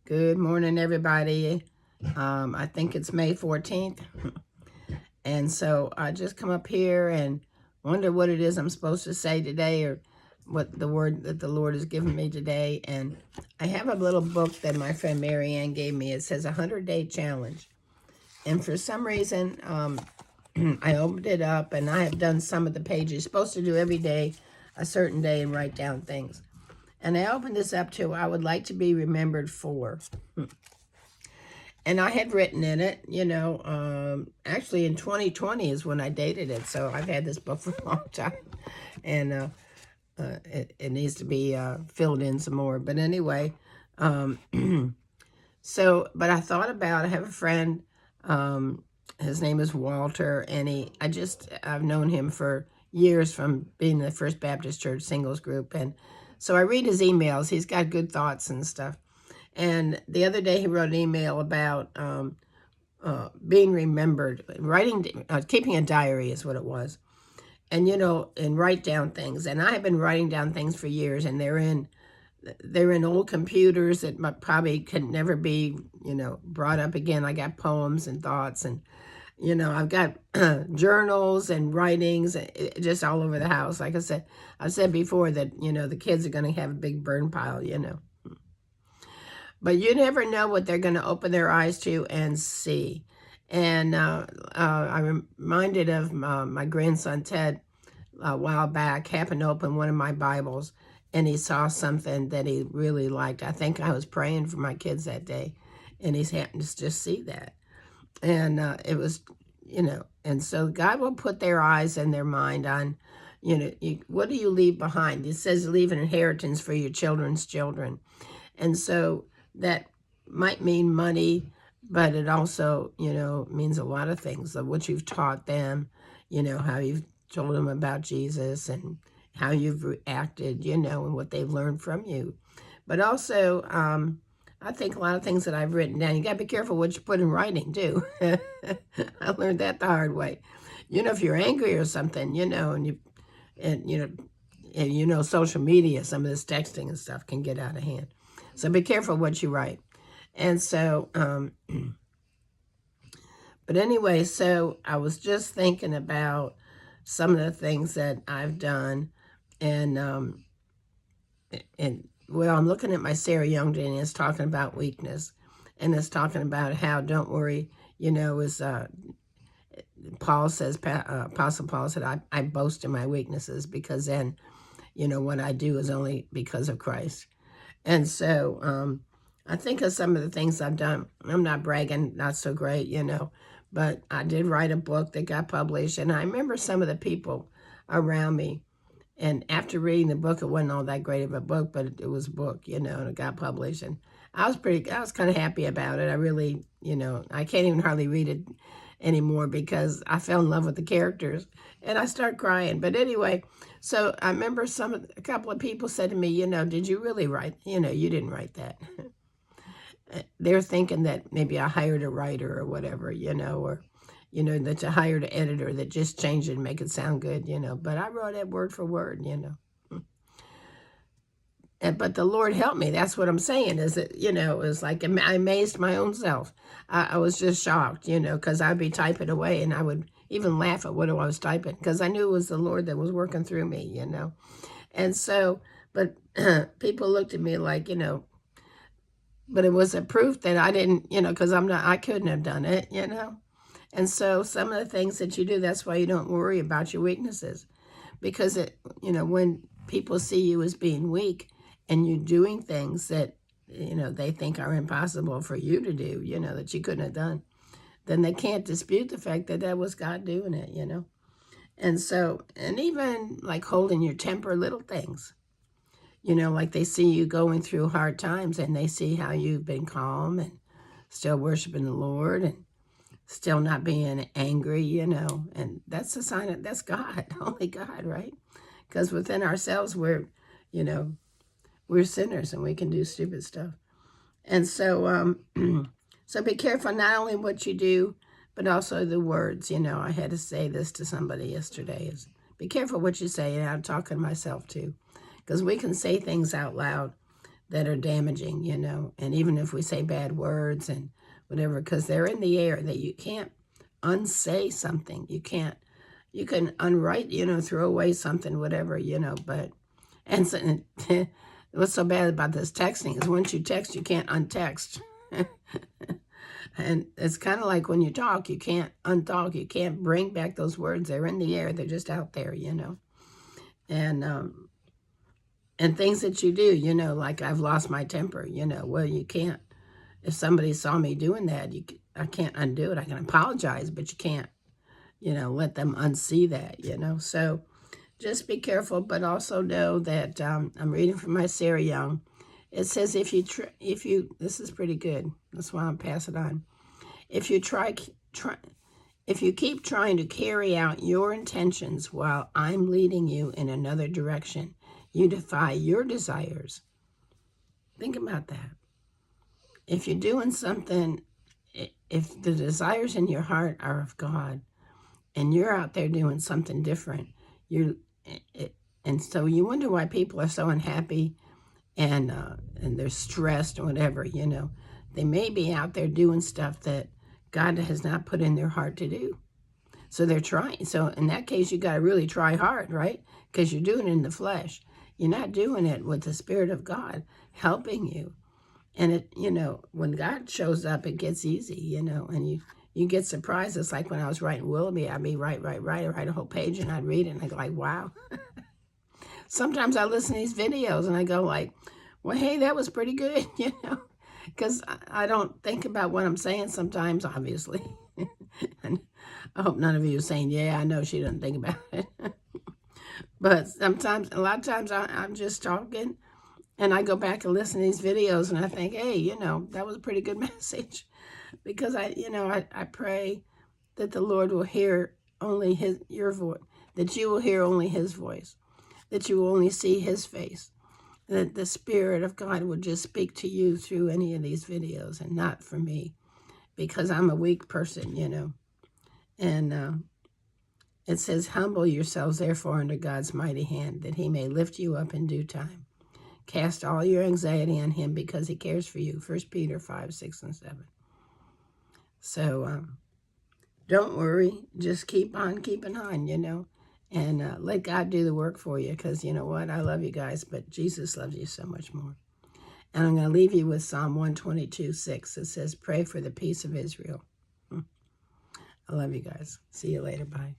Good morning, everybody. I think it's May 14th. And so I just come up here and wonder what it is I'm supposed to say today, or what the word that the Lord has given me today. And I have a little book that my friend Marianne gave me. It says 100-Day Challenge. And for some reason, I opened it up and I have done some of the pages. You're supposed to do every day, a certain day, and write down things. And I opened this up to, I would like to be remembered for. And I had written in it, actually in 2020 is when I dated it. So I've had this book for a long time. And it needs to be filled in some more. But anyway, but I thought about, I have a friend, his name is Walter, and I've known him for years from being in the First Baptist Church Singles Group. And so I read his emails. He's got good thoughts and stuff. And the other day he wrote an email about being remembered, keeping a diary is what it was. And, and write down things. And I have been writing down things for years, and they're in old computers that probably could never be, brought up again. I got poems and thoughts, and, I've got journals and writings just all over the house. Like I said before that, the kids are going to have a big burn pile, But you never know what they're going to open their eyes to and see. And I'm reminded of my grandson, Ted, a while back, happened to open one of my Bibles, and he saw something that he really liked. I think I was praying for my kids that day, and he happened to just see that. And it was, and so God will put their eyes and their mind on, what do you leave behind? It says leave an inheritance for your children's children. And so that might mean money, but it also, means a lot of things of what you've taught them, how you've told them about Jesus and how you've reacted, and what they've learned from you. But also, I think a lot of things that I've written down, you got to be careful what you put in writing, too. I learned that the hard way. If you're angry or something, and social media, some of this texting and stuff can get out of hand. So be careful what you write. And so, but anyway, so I was just thinking about some of the things that I've done. And well, I'm looking at my Sarah Youngkin, and it's talking about weakness. And it's talking about how, don't worry, as Paul says, Apostle Paul said, I boast in my weaknesses, because then, what I do is only because of Christ. And so I think of some of the things I've done. I'm not bragging, not so great, but I did write a book that got published. And I remember some of the people around me. And after reading the book, it wasn't all that great of a book, but it was a book, and it got published. And I was kind of happy about it. I really, I can't even hardly read it anymore because I fell in love with the characters and I start crying. But anyway, so I remember a couple of people said to me, did you really write? You didn't write that. They're thinking that maybe I hired a writer or whatever, or that you hired an editor that just changed it and make it sound good, but I wrote it word for word, But the Lord helped me. That's what I'm saying, is that, it was like I amazed my own self. I was just shocked, because I'd be typing away and I would even laugh at what I was typing, because I knew it was the Lord that was working through me, And so, but people looked at me like, but it was a proof that I didn't, because I couldn't have done it, And so some of the things that you do, that's why you don't worry about your weaknesses, because when people see you as being weak and you're doing things that, they think are impossible for you to do, that you couldn't have done, then they can't dispute the fact that that was God doing it, And so, and even like holding your temper, little things, like they see you going through hard times and they see how you've been calm and still worshiping the Lord and still not being angry, and that's a sign of, that's God, only God, right? Because within ourselves, we're sinners and we can do stupid stuff. And so, so be careful not only what you do, but also the words. I had to say this to somebody yesterday, is be careful what you say. And I'm talking to myself too, because we can say things out loud that are damaging, you know. And even if we say bad words and whatever, because they're in the air, that you can't unsay something. You can unwrite, you know, throw away something, whatever, you know. But, and so, what's so bad about this texting is once you text, you can't untext. And it's kind of like when you talk, you can't untalk. You can't bring back those words. They're in the air. They're just out there, you know. And things that you do, you know, like I've lost my temper, you know. Well, you can't. If somebody saw me doing that, I can't undo it. I can apologize, but you can't, you know, let them unsee that, you know. So just be careful, but also know that I'm reading from my Sarah Young. It says, if you, this is pretty good. That's why I'm passing it on. If you if you keep trying to carry out your intentions while I'm leading you in another direction, you defy your desires. Think about that. If you're doing something, if the desires in your heart are of God, and you're out there doing something different, and so you wonder why people are so unhappy and they're stressed or whatever, you know. They may be out there doing stuff that God has not put in their heart to do. So they're trying. So in that case, you got to really try hard, right? Because you're doing it in the flesh. You're not doing it with the Spirit of God helping you. And it, you know, when God shows up, it gets easy, you know, and you get surprised. It's like when I was writing Willoughby, I'd be I'd write a whole page and I'd read it and I'd go like, wow. Sometimes I listen to these videos and I go like, well, hey, that was pretty good, you know, because I don't think about what I'm saying sometimes, obviously. And I hope none of you are saying, yeah, I know she doesn't think about it. But sometimes, a lot of times I'm just talking and I go back and listen to these videos and I think, hey, you know, that was a pretty good message. Because I pray that the Lord will hear only your voice, that you will hear only his voice, that you will only see his face, that the Spirit of God will just speak to you through any of these videos and not for me, because I'm a weak person, you know. And it says, humble yourselves, therefore, under God's mighty hand, that he may lift you up in due time. Cast all your anxiety on him because he cares for you. 1 Peter 5, 6, and 7. So don't worry. Just keep on keeping on, you know. And let God do the work for you, because you know what? I love you guys, but Jesus loves you so much more. And I'm going to leave you with Psalm 122, 6. It says, pray for the peace of Israel. I love you guys. See you later. Bye.